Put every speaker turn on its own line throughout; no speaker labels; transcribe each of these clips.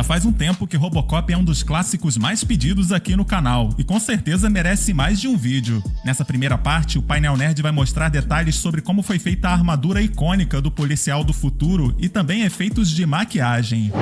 Já faz um tempo que Robocop é um dos clássicos mais pedidos aqui no canal, e com certeza merece mais de um vídeo. Nessa primeira parte, o Painel Nerd vai mostrar detalhes sobre como foi feita a armadura icônica do policial do futuro e também efeitos de maquiagem.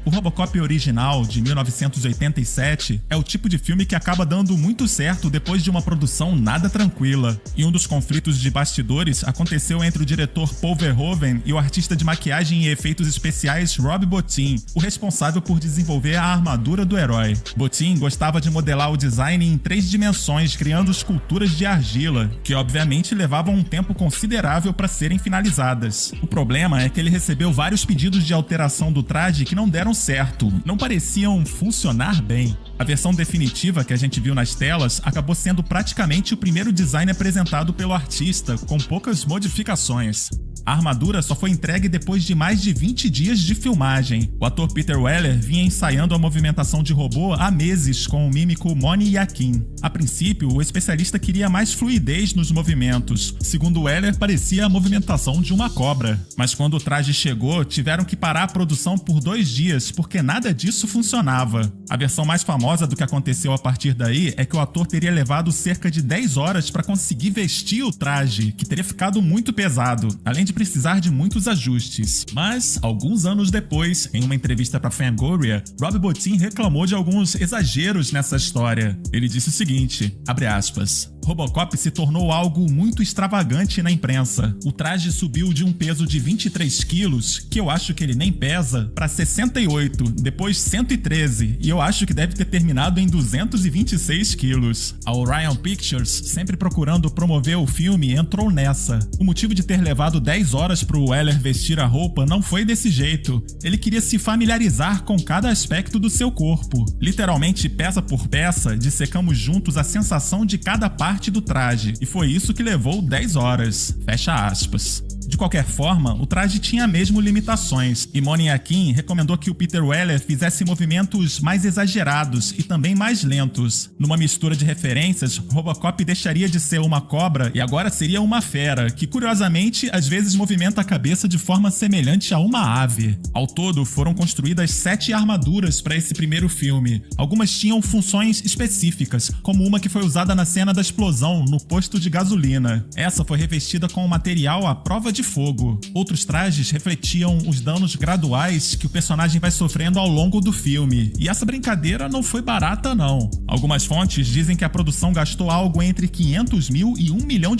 O Robocop original, de 1987, é o tipo de filme que acaba dando muito certo depois de uma produção nada tranquila. E um dos conflitos de bastidores aconteceu entre o diretor Paul Verhoeven e o artista de maquiagem e efeitos especiais Rob Bottin, o responsável por desenvolver a armadura do herói. Bottin gostava de modelar o design em 3 dimensões, criando esculturas de argila, que obviamente levavam um tempo considerável para serem finalizadas. O problema é que ele recebeu vários pedidos de alteração do traje que não deram certo, não pareciam funcionar bem. A versão definitiva que a gente viu nas telas acabou sendo praticamente o primeiro design apresentado pelo artista, com poucas modificações. A armadura só foi entregue depois de mais de 20 dias de filmagem. O ator Peter Weller vinha ensaiando a movimentação de robô há meses com o mímico Moni Yakin. A princípio, o especialista queria mais fluidez nos movimentos. Segundo Weller, parecia a movimentação de uma cobra. Mas quando o traje chegou, tiveram que parar a produção por 2 dias, porque nada disso funcionava. A versão mais famosa do que aconteceu a partir daí é que o ator teria levado cerca de 10 horas para conseguir vestir o traje, que teria ficado muito pesado, além de precisar de muitos ajustes. Mas, alguns anos depois, em uma entrevista para Fangoria, Rob Bottin reclamou de alguns exageros nessa história. Ele disse o seguinte, abre aspas, Robocop se tornou algo muito extravagante na imprensa. O traje subiu de um peso de 23 quilos, que eu acho que ele nem pesa, para 68, depois 113, e eu acho que deve ter terminado em 226 quilos. A Orion Pictures, sempre procurando promover o filme, entrou nessa. O motivo de ter levado 10 horas para o Weller vestir a roupa não foi desse jeito. Ele queria se familiarizar com cada aspecto do seu corpo. Literalmente, peça por peça, dissecamos juntos a sensação de cada parte do traje, e foi isso que levou 10 horas. Fecha aspas. De qualquer forma, o traje tinha mesmo limitações, e Moni Yakin recomendou que o Peter Weller fizesse movimentos mais exagerados e também mais lentos. Numa mistura de referências, Robocop deixaria de ser uma cobra e agora seria uma fera, que curiosamente às vezes movimenta a cabeça de forma semelhante a uma ave. Ao todo, foram construídas 7 armaduras para esse primeiro filme. Algumas tinham funções específicas, como uma que foi usada na cena da explosão no posto de gasolina. Essa foi revestida com um material à prova de fogo. Outros trajes refletiam os danos graduais que o personagem vai sofrendo ao longo do filme. E essa brincadeira não foi barata, não. Algumas fontes dizem que a produção gastou algo entre 500 mil e $1 milhão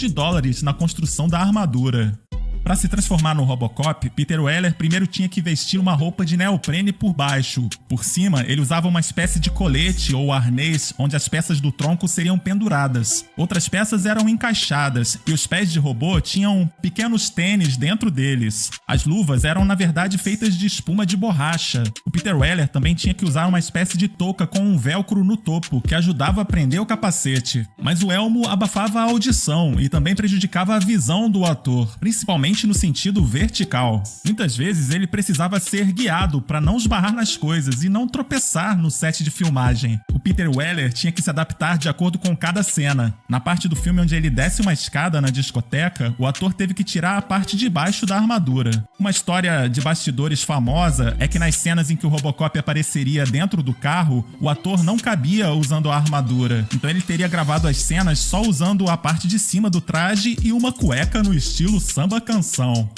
na construção da armadura. Para se transformar no Robocop, Peter Weller primeiro tinha que vestir uma roupa de neoprene por baixo. Por cima, ele usava uma espécie de colete ou arnês onde as peças do tronco seriam penduradas. Outras peças eram encaixadas e os pés de robô tinham pequenos tênis dentro deles. As luvas eram na verdade feitas de espuma de borracha. O Peter Weller também tinha que usar uma espécie de touca com um velcro no topo que ajudava a prender o capacete. Mas o elmo abafava a audição e também prejudicava a visão do ator, principalmente no sentido vertical. Muitas vezes ele precisava ser guiado para não esbarrar nas coisas e não tropeçar no set de filmagem. O Peter Weller tinha que se adaptar de acordo com cada cena. Na parte do filme onde ele desce uma escada na discoteca, o ator teve que tirar a parte de baixo da armadura. Uma história de bastidores famosa é que nas cenas em que o Robocop apareceria dentro do carro, o ator não cabia usando a armadura. Então ele teria gravado as cenas só usando a parte de cima do traje e uma cueca no estilo samba canção.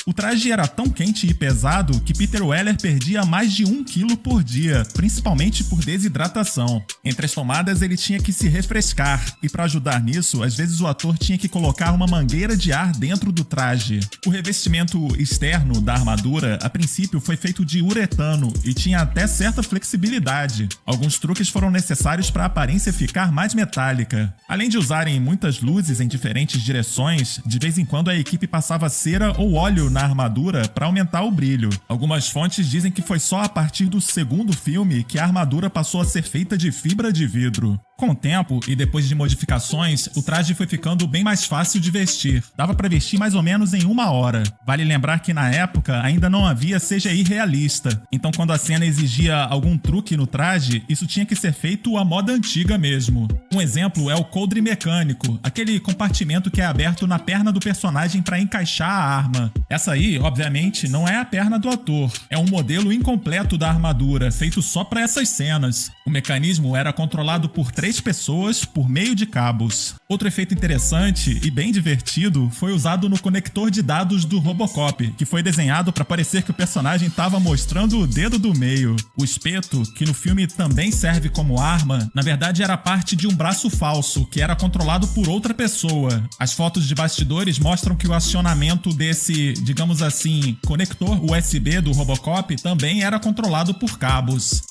O traje era tão quente e pesado que Peter Weller perdia mais de 1 quilo por dia, principalmente por desidratação. Entre as tomadas ele tinha que se refrescar, e para ajudar nisso, às vezes o ator tinha que colocar uma mangueira de ar dentro do traje. O revestimento externo da armadura, a princípio, foi feito de uretano e tinha até certa flexibilidade. Alguns truques foram necessários para a aparência ficar mais metálica. Além de usarem muitas luzes em diferentes direções, de vez em quando a equipe passava cera ou óleo na armadura para aumentar o brilho. Algumas fontes dizem que foi só a partir do segundo filme que a armadura passou a ser feita de fibra de vidro. Com o tempo e depois de modificações, o traje foi ficando bem mais fácil de vestir. Dava para vestir mais ou menos em 1 hora. Vale lembrar que na época ainda não havia CGI realista, então quando a cena exigia algum truque no traje, isso tinha que ser feito à moda antiga mesmo. Um exemplo é o coldre mecânico, aquele compartimento que é aberto na perna do personagem para encaixar a arma. Essa aí, obviamente, não é a perna do ator, é um modelo incompleto da armadura, feito só para essas cenas. O mecanismo era controlado por 3 pessoas por meio de cabos. Outro efeito interessante e bem divertido foi usado no conector de dados do Robocop, que foi desenhado para parecer que o personagem estava mostrando o dedo do meio. O espeto, que no filme também serve como arma, na verdade era parte de um braço falso, que era controlado por outra pessoa. As fotos de bastidores mostram que o acionamento desse, digamos assim, conector USB do Robocop também era controlado por cabos.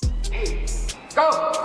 Go!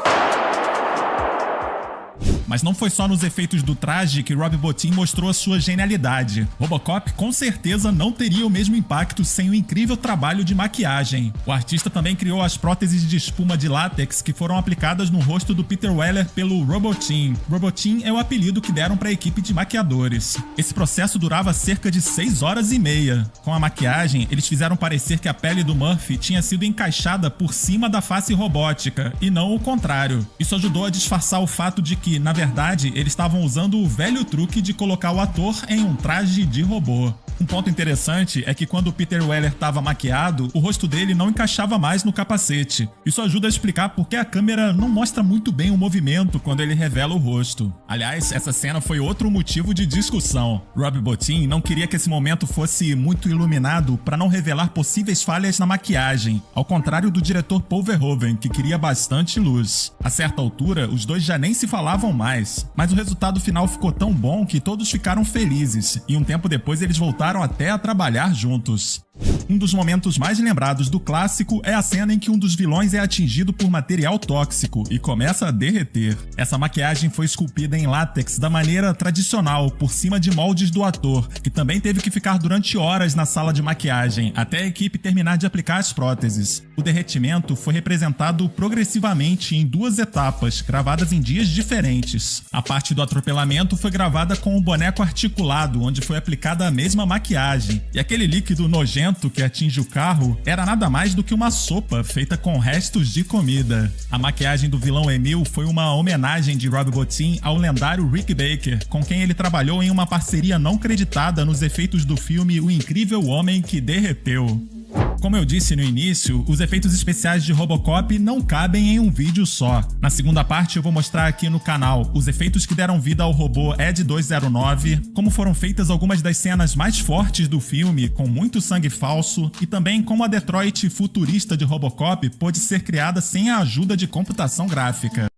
Mas não foi só nos efeitos do traje que Rob Bottin mostrou a sua genialidade. Robocop com certeza não teria o mesmo impacto sem o incrível trabalho de maquiagem. O artista também criou as próteses de espuma de látex que foram aplicadas no rosto do Peter Weller pelo Robotin. Robotin é o apelido que deram para a equipe de maquiadores. Esse processo durava cerca de 6 horas e meia. Com a maquiagem, eles fizeram parecer que a pele do Murphy tinha sido encaixada por cima da face robótica, e não o contrário. Isso ajudou a disfarçar o fato de que, na verdade, eles estavam usando o velho truque de colocar o ator em um traje de robô. Um ponto interessante é que quando o Peter Weller estava maquiado, o rosto dele não encaixava mais no capacete. Isso ajuda a explicar por que a câmera não mostra muito bem o movimento quando ele revela o rosto. Aliás, essa cena foi outro motivo de discussão. Rob Bottin não queria que esse momento fosse muito iluminado para não revelar possíveis falhas na maquiagem, ao contrário do diretor Paul Verhoeven, que queria bastante luz. A certa altura, os dois já nem se falavam mais, mas o resultado final ficou tão bom que todos ficaram felizes, e um tempo depois eles voltaram até a trabalhar juntos. Um dos momentos mais lembrados do clássico é a cena em que um dos vilões é atingido por material tóxico e começa a derreter. Essa maquiagem foi esculpida em látex da maneira tradicional, por cima de moldes do ator, que também teve que ficar durante horas na sala de maquiagem, até a equipe terminar de aplicar as próteses. O derretimento foi representado progressivamente em 2 etapas, gravadas em dias diferentes. A parte do atropelamento foi gravada com um boneco articulado, onde foi aplicada a mesma maquiagem, e aquele líquido nojento que atinge o carro era nada mais do que uma sopa feita com restos de comida. A maquiagem do vilão Emil foi uma homenagem de Rob Bottin ao lendário Rick Baker, com quem ele trabalhou em uma parceria não creditada nos efeitos do filme O Incrível Homem que Derreteu. Como eu disse no início, os efeitos especiais de Robocop não cabem em um vídeo só. Na segunda parte eu vou mostrar aqui no canal os efeitos que deram vida ao robô Ed 209, como foram feitas algumas das cenas mais fortes do filme, com muito sangue falso, e também como a Detroit futurista de Robocop pôde ser criada sem a ajuda de computação gráfica.